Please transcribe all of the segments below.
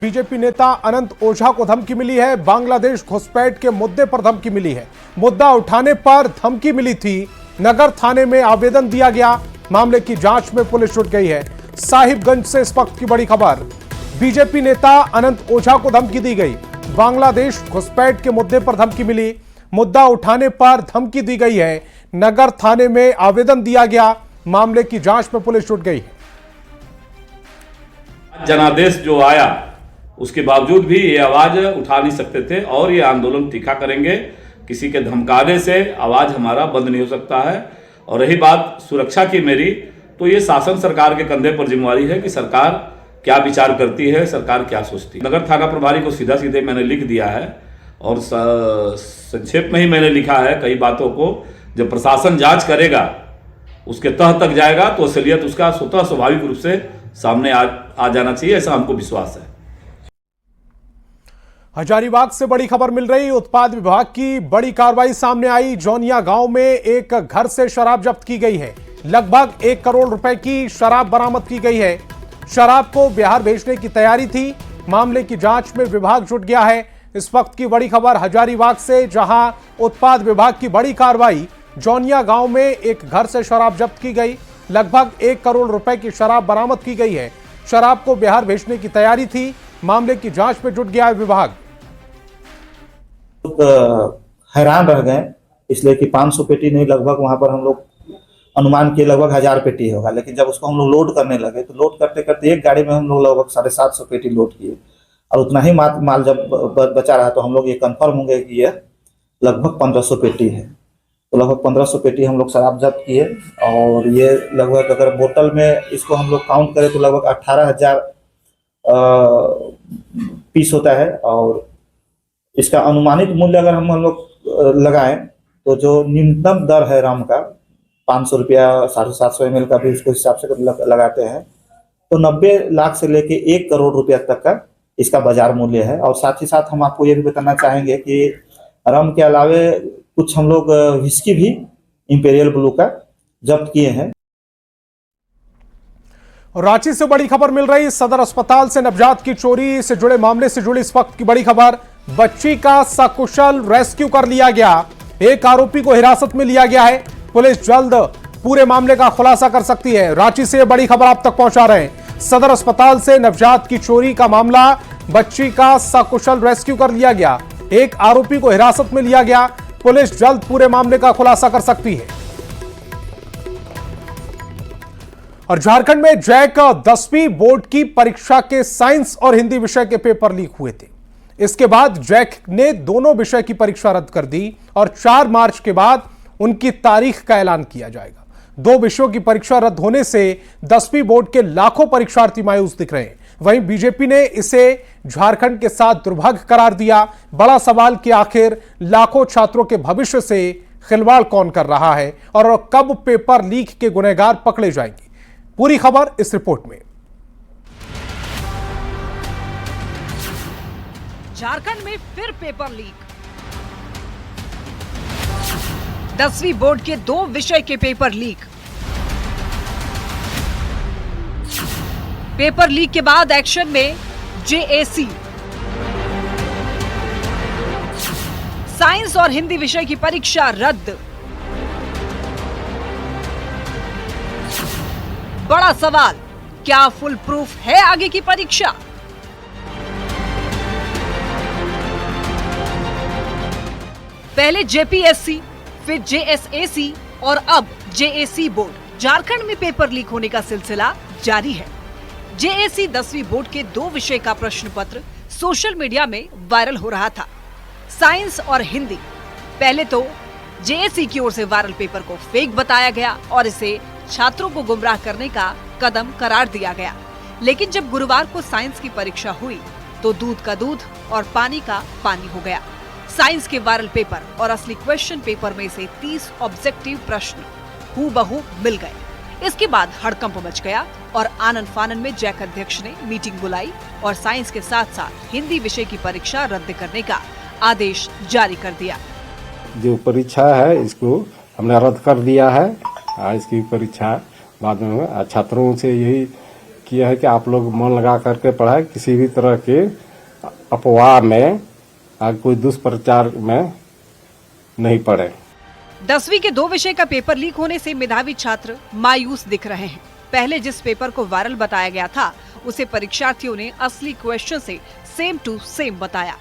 BJP नेता अनंत ओझा को धमकी मिली है। बांग्लादेश घुसपैठ के मुद्दे पर धमकी मिली है। मुद्दा उठाने पर धमकी मिली थी। नगर थाने में आवेदन दिया गया। मामले की जांच में पुलिस जुट गई है। साहिबगंज से इस वक्त की बड़ी खबर। बीजेपी नेता अनंत ओझा को धमकी दी गई। बांग्लादेश घुसपैठ के मुद्दे पर धमकी मिली। मुद्दा उठाने पर धमकी दी गई है। नगर थाने में आवेदन दिया गया। मामले की जांच में पुलिस जुट गई है। जनादेश जो आया उसके बावजूद भी ये आवाज उठा नहीं सकते थे और ये आंदोलन तीखा करेंगे। किसी के धमकाने से आवाज हमारा बंद नहीं हो सकता है। और रही बात सुरक्षा की मेरी, तो ये शासन सरकार के कंधे पर जिम्मेवारी है कि सरकार क्या विचार करती है, सरकार क्या सोचती है। नगर थाना प्रभारी को सीधा सीधे मैंने लिख दिया है और संक्षेप में ही मैंने लिखा है कई बातों को। जब प्रशासन जांच करेगा, उसके तह तक जाएगा तो असलियत उसका स्वतः स्वाभाविक रूप से सामने आ जाना चाहिए, ऐसा हमको विश्वास है। हजारीबाग से बड़ी खबर मिल रही। उत्पाद विभाग की बड़ी कार्रवाई सामने आई। जौनिया गांव में एक घर से शराब जब्त की गई है। लगभग 1 करोड़ रुपए की शराब बरामद की गई है। शराब को बिहार भेजने की तैयारी थी। मामले की जांच में विभाग जुट गया है। इस वक्त की बड़ी खबर हजारीबाग से, जहां उत्पाद विभाग की बड़ी कार्रवाई। जौनिया गांव में एक घर से शराब जब्त की गई। लगभग 1 करोड़ रुपए की शराब बरामद की गई है। शराब को बिहार भेजने की तैयारी थी। मामले की जांच में जुट गया है विभाग। हैरान रह गए, इसलिए कि 500 पेटी नहीं, लगभग वहां पर हम लोग अनुमान किए लगभग 1000 पेटी होगा। लेकिन जब उसको हम लोग लोड करने लगे तो लोड करते करते एक गाड़ी में हम लोग लगभग 750 पेटी लोड किए और उतना ही माल जब बचा रहा तो हम लोग ये कंफर्म होंगे कि ये लगभग 1500 पेटी है। तो लगभग 1500 पेटी हम लोग शराब जब्त किए और ये लगभग अगर बोतल में इसको हम लोग काउंट करें तो लगभग 18,000 पीस होता है। और इसका अनुमानित मूल्य अगर हम लोग लगाएं तो जो न्यूनतम दर है रम का 500 रुपया, 750 ml का भी उसको हिसाब से लगाते हैं तो 90 लाख से लेके 1 करोड़ रुपया तक का इसका बाजार मूल्य है। और साथ ही साथ हम आपको ये भी बताना चाहेंगे कि रम के अलावे कुछ हम लोग विस्की भी इंपीरियल ब्लू का जब्त किए हैं। रांची से बड़ी खबर मिल रही। सदर अस्पताल से नवजात की चोरी से जुड़े मामले से जुड़ी इस वक्त की बड़ी खबर। बच्ची का सकुशल रेस्क्यू कर लिया गया। एक आरोपी को हिरासत में लिया गया है। पुलिस जल्द पूरे मामले का खुलासा कर सकती है। रांची से बड़ी खबर आप तक पहुंचा रहे हैं। सदर अस्पताल से नवजात की चोरी का मामला। बच्ची का सकुशल रेस्क्यू कर लिया गया। एक आरोपी को हिरासत में लिया गया। पुलिस जल्द पूरे मामले का खुलासा कर सकती है। और झारखंड में जैक 10वीं बोर्ड की परीक्षा के साइंस और हिंदी विषय के पेपर लीक हुए थे। इसके बाद जैक ने दोनों विषय की परीक्षा रद्द कर दी और 4 मार्च के बाद उनकी तारीख का ऐलान किया जाएगा। 2 विषयों की परीक्षा रद्द होने से 10वीं बोर्ड के लाखों परीक्षार्थी मायूस दिख रहे हैं। वहीं बीजेपी ने इसे झारखंड के साथ दुर्भाग्य करार दिया। बड़ा सवाल कि आखिर लाखों छात्रों के भविष्य से खिलवाड़ कौन कर रहा है और कब पेपर लीक के गुनहगार पकड़े जाएंगे। पूरी खबर इस रिपोर्ट में। झारखंड में फिर पेपर लीक। 10वीं बोर्ड के 2 विषय के पेपर लीक। पेपर लीक के बाद एक्शन में जेएसी। साइंस और हिंदी विषय की परीक्षा रद्द। बड़ा सवाल, क्या फुल प्रूफ है आगे की परीक्षा? पहले जेपीएससी, फिर जेएसएसी और अब जेएसी बोर्ड। झारखंड में पेपर लीक होने का सिलसिला जारी है। जेएसी 10वीं बोर्ड के 2 विषय का प्रश्न पत्र सोशल मीडिया में वायरल हो रहा था, साइंस और हिंदी। पहले तो जेएसी की ओर से वायरल पेपर को फेक बताया गया और इसे छात्रों को गुमराह करने का कदम करार दिया गया। लेकिन जब गुरुवार को साइंस की परीक्षा हुई तो दूध का दूध और पानी का पानी हो गया। साइंस के वायरल पेपर और असली क्वेश्चन पेपर में से 30 ऑब्जेक्टिव प्रश्न हूबहू मिल गए। इसके बाद हड़कंप मच गया और आनन फानन में जैक अध्यक्ष ने मीटिंग बुलाई और साइंस के साथ साथ हिंदी विषय की परीक्षा रद्द करने का आदेश जारी कर दिया। जो परीक्षा है इसको हमने रद्द कर दिया है। इसकी परीक्षा बाद में छात्रों से यही किए हैं कि आप लोग मन लगा करके पढ़ाएं, किसी भी तरह के अफवाह में कोई दुष्प्रचार में नहीं पड़े। 10वीं के 2 विषय का पेपर लीक होने से मेधावी छात्र मायूस दिख रहे हैं। पहले जिस पेपर को वायरल बताया गया था उसे परीक्षार्थियों ने असली क्वेश्चन से सेम टू सेम बताया।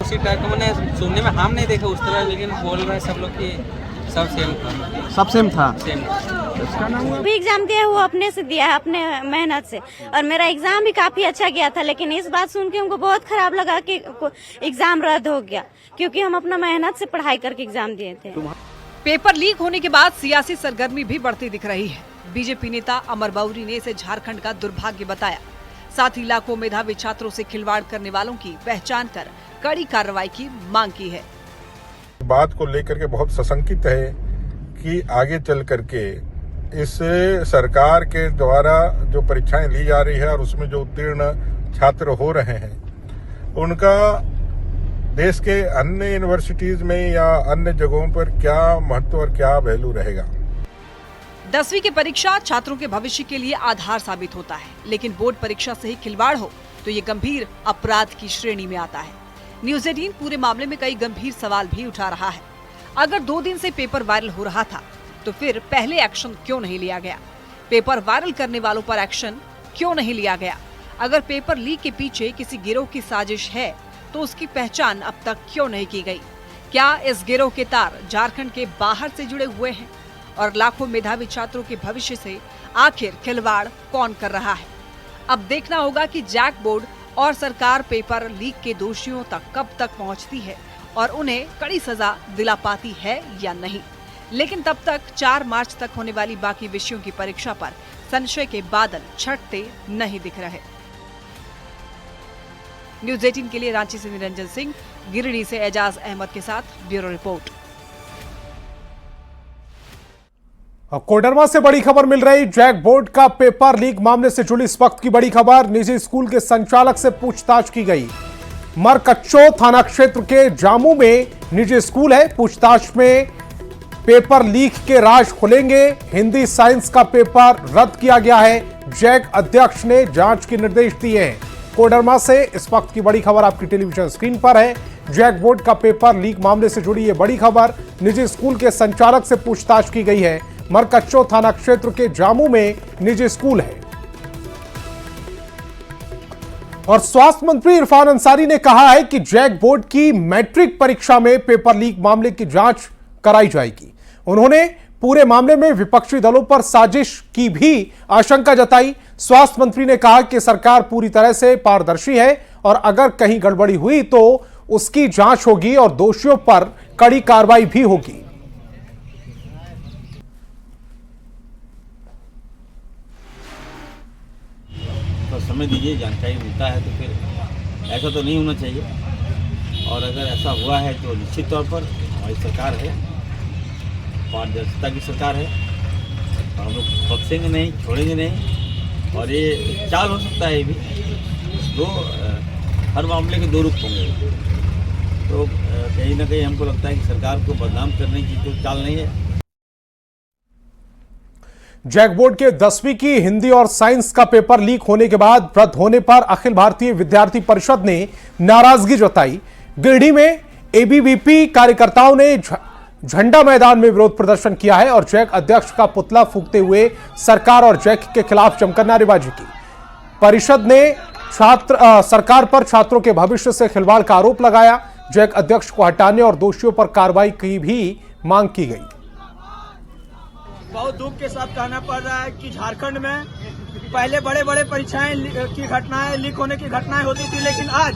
उसी टाइप का मैंने सुनने में हम नहीं देखे उस तरह, लेकिन बोल रहे सब लोग कि सब सेम था। सब सेम था। सेम भी एग्जाम दिया वो अपने से दिया है, अपने मेहनत से, और मेरा एग्जाम भी काफी अच्छा गया था। लेकिन इस बात सुन के हमको बहुत खराब लगा कि एग्जाम रद्द हो गया, क्योंकि हम अपना मेहनत से पढ़ाई करके एग्जाम दिए थे। पेपर लीक होने के बाद सियासी सरगर्मी भी बढ़ती दिख रही है। बीजेपी नेता अमर बाउरी ने इसे झारखंड का दुर्भाग्य बताया। साथ ही लाखों मेधावी छात्रों से खिलवाड़ करने वालों की पहचान कर कड़ी कार्रवाई की मांग की है। बात को लेकर के बहुत सशंकित है कि आगे चल करके इस सरकार के द्वारा जो परीक्षाएं ली जा रही है और उसमें जो उत्तीर्ण छात्र हो रहे हैं उनका देश के अन्य यूनिवर्सिटीज में या अन्य जगहों पर क्या महत्व और क्या वैल्यू रहेगा। 10वीं की परीक्षा छात्रों के भविष्य के लिए आधार साबित होता है, लेकिन बोर्ड परीक्षा से ही खिलवाड़ हो तो ये गंभीर अपराध की श्रेणी में आता है। न्यूज़ 18 पूरे मामले में कई गंभीर सवाल भी उठा रहा है। अगर 2 दिन से पेपर वायरल हो रहा था तो फिर पहले एक्शन क्यों नहीं लिया गया? पेपर वायरल करने वालों पर एक्शन क्यों नहीं लिया गया? अगर पेपर लीक के पीछे किसी गिरोह की साजिश है तो उसकी पहचान अब तक क्यों नहीं की गई? क्या इस गिरोह के तार झारखंड के बाहर से जुड़े हुए हैं? और लाखों मेधावी छात्रों के भविष्य से आखिर खिलवाड़ कौन कर रहा है? अब देखना होगा कि जैक बोर्ड और सरकार पेपर लीक के दोषियों तक कब तक पहुंचती है और उन्हें कड़ी सजा दिला पाती है या नहीं। लेकिन तब तक 4 मार्च तक होने वाली बाकी विषयों की परीक्षा पर संशय के बादल छटते नहीं दिख रहे। न्यूज़ 18 के लिए रांची से निरंजन सिंह, गिरिडीह से एजाज अहमद के साथ ब्यूरो रिपोर्ट। कोडरमा से बड़ी खबर मिल रही। जैक बोर्ड का पेपर लीक मामले से जुड़ी इस वक्त की बड़ी खबर। निजी स्कूल के संचालक से पूछताछ की गई। मरकच्चो थाना क्षेत्र के जामू में निजी स्कूल है। पूछताछ में पेपर लीक के राज खुलेंगे। हिंदी साइंस का पेपर रद्द किया गया है। जैक अध्यक्ष ने जांच के निर्देश दिए हैं। कोडरमा से इस वक्त की बड़ी खबर आपकी टेलीविजन स्क्रीन पर है। जैक बोर्ड का पेपर लीक मामले से जुड़ी यह बड़ी खबर। निजी स्कूल के संचालक से पूछताछ की गई है। मरकच्चो थाना क्षेत्र के जामू में निजी स्कूल है। और स्वास्थ्य मंत्री इरफान अंसारी ने कहा है कि जैक बोर्ड की मैट्रिक परीक्षा में पेपर लीक मामले की जांच कराई जाएगी। उन्होंने पूरे मामले में विपक्षी दलों पर साजिश की भी आशंका जताई। स्वास्थ्य मंत्री ने कहा कि सरकार पूरी तरह से पारदर्शी है और अगर कहीं गड़बड़ी हुई तो उसकी जांच होगी और दोषियों पर कड़ी कार्रवाई भी होगी। तो समय दीजिए, जानकारी मिलता है तो फिर ऐसा तो नहीं होना चाहिए। और अगर ऐसा हुआ है तो निश्चित तौर पर हमारी सरकार है, पारदर्शिता की सरकार है, और हम लोग बख्शेंगे नहीं, छोड़ेंगे नहीं। और ये चाल हो सकता है भी, हर मामले के 2 रुख होंगे। तो कहीं ना कहीं हमको लगता है कि सरकार को बदनाम करने की तो चाल नहीं है। जैक बोर्ड के 10वीं की हिंदी और साइंस का पेपर लीक होने के बाद रद्द होने पर अखिल भारतीय विद्यार्थी परिषद ने नाराजगी जताई। गिरिडीह में एबीवीपी कार्यकर्ताओं ने झंडा मैदान में विरोध प्रदर्शन किया है और जैक अध्यक्ष का पुतला फूंकते हुए सरकार और जैक के खिलाफ जमकर नारेबाजी की। परिषद ने सरकार पर छात्रों के भविष्य से खिलवाड़ का आरोप लगाया। जैक अध्यक्ष को हटाने और दोषियों पर कार्रवाई की भी मांग की गई। बहुत दुख के साथ कहना पड़ रहा है कि झारखंड में पहले बड़े बड़े परीक्षाएं की घटनाएं लीक होने की घटनाएं होती थी, लेकिन आज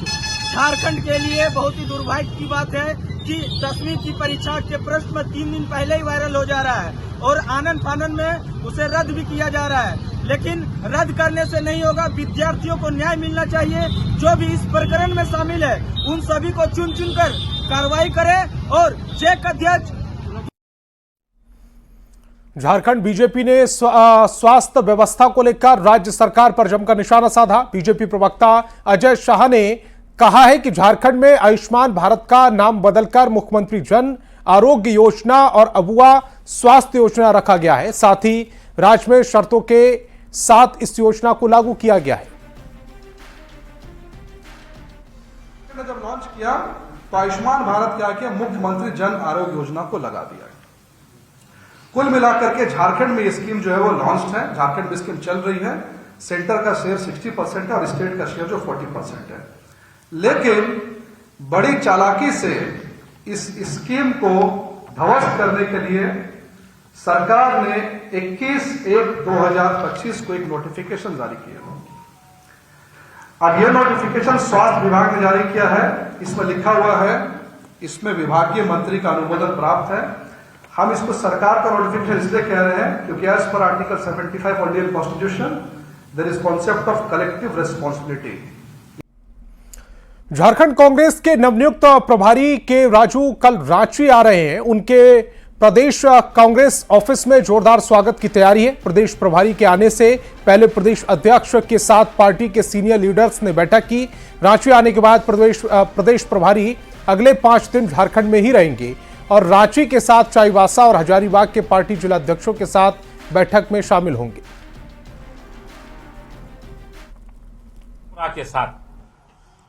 झारखंड के लिए बहुत ही दुर्भाग्य की बात है कि 10वीं की परीक्षा के प्रश्न 3 दिन पहले ही वायरल हो जा रहा है और आनंद फानंद में उसे रद्द भी किया जा रहा है। लेकिन रद्द करने से नहीं होगा, विद्यार्थियों को न्याय मिलना चाहिए। जो भी इस प्रकरण में शामिल है उन सभी को चुन कर कार्रवाई करे और जैक अध्यक्ष। झारखंड बीजेपी ने स्वास्थ्य व्यवस्था को लेकर राज्य सरकार पर जमकर निशाना साधा। बीजेपी प्रवक्ता अजय शाह ने कहा है कि झारखंड में आयुष्मान भारत का नाम बदलकर मुख्यमंत्री जन आरोग्य योजना और अबुआ स्वास्थ्य योजना रखा गया है। साथ ही राज्य में शर्तों के साथ इस योजना को लागू किया गया है। जब लॉन्च किया तो आयुष्मान भारत क्या किया, मुख्यमंत्री जन आरोग्य योजना को लगा दिया। कुल मिलाकर के झारखंड में ये स्कीम जो है वो लॉन्च है। झारखंड में स्कीम चल रही है। सेंटर का शेयर 60% है और स्टेट का शेयर जो 40% है। लेकिन बड़ी चालाकी से इस स्कीम को ध्वस्त करने के लिए सरकार ने 21/1/2025 को एक नोटिफिकेशन जारी किया। अब यह नोटिफिकेशन स्वास्थ्य विभाग ने जारी किया है। इसमें लिखा हुआ है, इसमें विभागीय मंत्री का अनुमोदन प्राप्त है। हम इसको सरकार का नोटिफिकेशन इसलिए कह रहे हैं क्योंकि as per article 75 of Indian constitution there is concept of collective responsibility. Jharkhand Congress के नवनियुक्त प्रभारी के राजू कल रांची आ रहे हैं। उनके प्रदेश कांग्रेस ऑफिस में जोरदार स्वागत की तैयारी है। प्रदेश प्रभारी के आने से पहले प्रदेश अध्यक्ष के साथ पार्टी के सीनियर लीडर्स ने बैठक की। रांची आने के बाद प्रदेश प्रभारी अगले 5 दिन झारखंड में ही रहेंगे और रांची के साथ चाईबासा और हजारीबाग के पार्टी जिलाध्यक्षों के साथ बैठक में शामिल होंगे। के साथ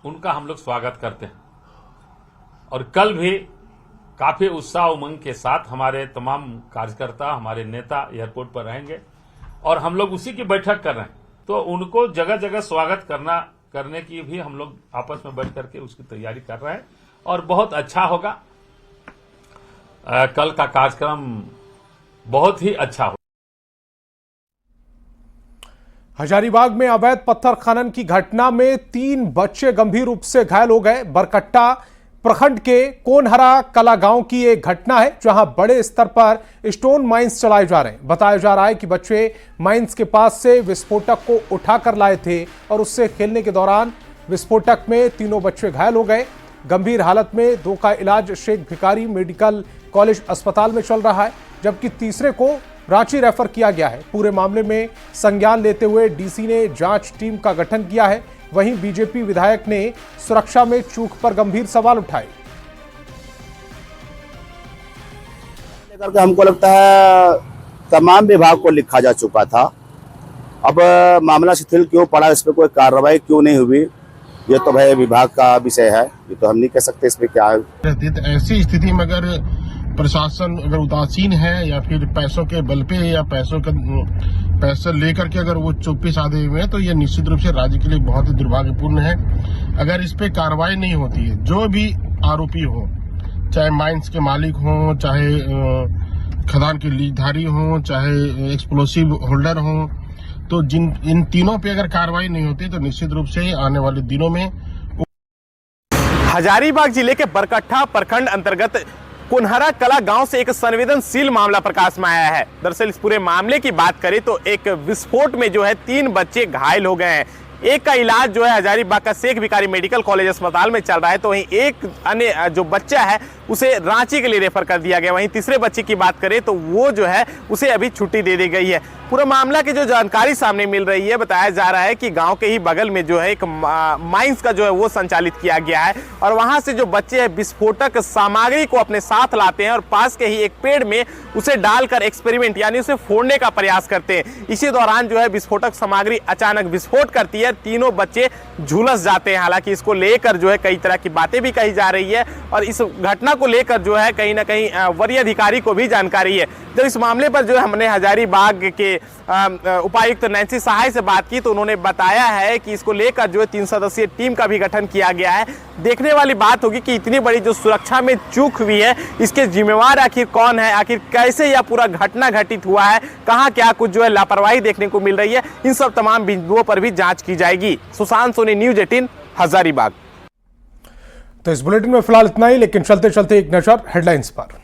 उनका हम लोग स्वागत करते हैं और कल भी काफी उत्साह उमंग के साथ हमारे तमाम कार्यकर्ता, हमारे नेता एयरपोर्ट पर रहेंगे और हम लोग उसी की बैठक कर रहे हैं। तो उनको जगह जगह स्वागत करने की भी हम लोग आपस में बैठ करके उसकी तैयारी कर रहे हैं और बहुत अच्छा होगा। कल का कार्यक्रम बहुत ही अच्छा होगा। हजारीबाग में अवैध पत्थर खनन की घटना में 3 बच्चे गंभीर रूप से घायल हो गए। बरकट्टा प्रखंड के कोनहरा कला गांव की एक घटना है जहां बड़े स्तर पर स्टोन माइंस चलाए जा रहे हैं। बताया जा रहा है कि बच्चे माइंस के पास से विस्फोटक को उठाकर लाए थे और उससे खेलने के दौरान विस्फोटक में तीनों बच्चे घायल हो गए। गंभीर हालत में 2 का इलाज शेख भिखारी मेडिकल कॉलेज अस्पताल में चल रहा है, जबकि तीसरे को रांची रेफर किया गया है। पूरे मामले में संज्ञान लेते हुए डीसी ने जांच टीम का गठन किया है। वहीं बीजेपी विधायक ने सुरक्षा में चूक पर गंभीर सवाल उठाए। लेकर हमको लगता है तमाम विभाग को लिखा जा चुका था। अब मामला शिथिल क्यों पड़ा, इस पर कोई कार्रवाई क्यों नहीं हुई, ये तो भाई विभाग का विषय है। ये तो हम नहीं कह सकते इस पे क्या है। ऐसी स्थिति में अगर प्रशासन अगर उदासीन है या फिर पैसों के बल पे या पैसे लेकर के अगर वो चुप्पी साधे हुए हैं, तो ये निश्चित रूप से राज्य के लिए बहुत ही दुर्भाग्यपूर्ण है। अगर इस पे कार्रवाई नहीं होती है, जो भी आरोपी हो, चाहे माइंस के मालिक हो, चाहे खदान के लीजधारी हो, चाहे एक्सप्लोसिव होल्डर हो, तो इन तीनों पे अगर कार्रवाई नहीं होती तो निश्चित रूप से आने वाले दिनों में। हजारीबाग जिले के बरकट्टा प्रखंड अंतर्गत कोनहरा कला गांव से एक संवेदनशील मामला प्रकाश में आया है। दरअसल इस पूरे मामले की बात करें तो एक विस्फोट में जो है 3 बच्चे घायल हो गए हैं। एक का इलाज जो है हजारीबाग का शेख भिखारी मेडिकल कॉलेज अस्पताल में चल रहा है, तो वहीं एक अन्य जो बच्चा है उसे रांची के लिए रेफर कर दिया गया। वहीं तीसरे बच्चे की बात करें तो वो जो है उसे अभी छुट्टी दे दी गई है। पूरा मामला की जो जानकारी सामने मिल रही है, बताया जा रहा है कि गांव के ही बगल में जो है एक माइंस का जो है वो संचालित किया गया है और वहां से जो बच्चे हैं विस्फोटक सामग्री को अपने साथ लाते हैं और पास के ही एक पेड़ में उसे डालकर एक्सपेरिमेंट यानी उसे फोड़ने का प्रयास करते हैं। इसी दौरान जो है विस्फोटक सामग्री अचानक विस्फोट करती है, तीनों बच्चे झुलस जाते हैं। हालांकि इसको लेकर जो है कई तरह की बातें भी कही जा रही है और इस घटना को लेकर जो है कहीं ना कहीं वरीय अधिकारी को भी जानकारी है। जब इस मामले पर जो है हमने हजारीबाग के उपायुक्त नैन्सी सहाय से बात की तो उन्होंने बताया है कि इसको लेकर जो है 3 सदस्यीय टीम का भी गठन किया गया है। देखने वाली बात होगी कि इतनी बड़ी जो सुरक्षा में चूक हुई है, इसके जिम्मेवार आखिर कौन है, आखिर कैसे यह पूरा घटना घटित हुआ है, कहां क्या कुछ जो है लापरवाही देखने को मिल रही है, इन सब तमाम बिंदुओं पर भी जांच की जाएगी। सुशांत सोनी, न्यूज 18 हजारीबाग। तो इस बुलेटिन में फिलहाल इतना ही, लेकिन चलते चलते एक नजर हेडलाइंस पर।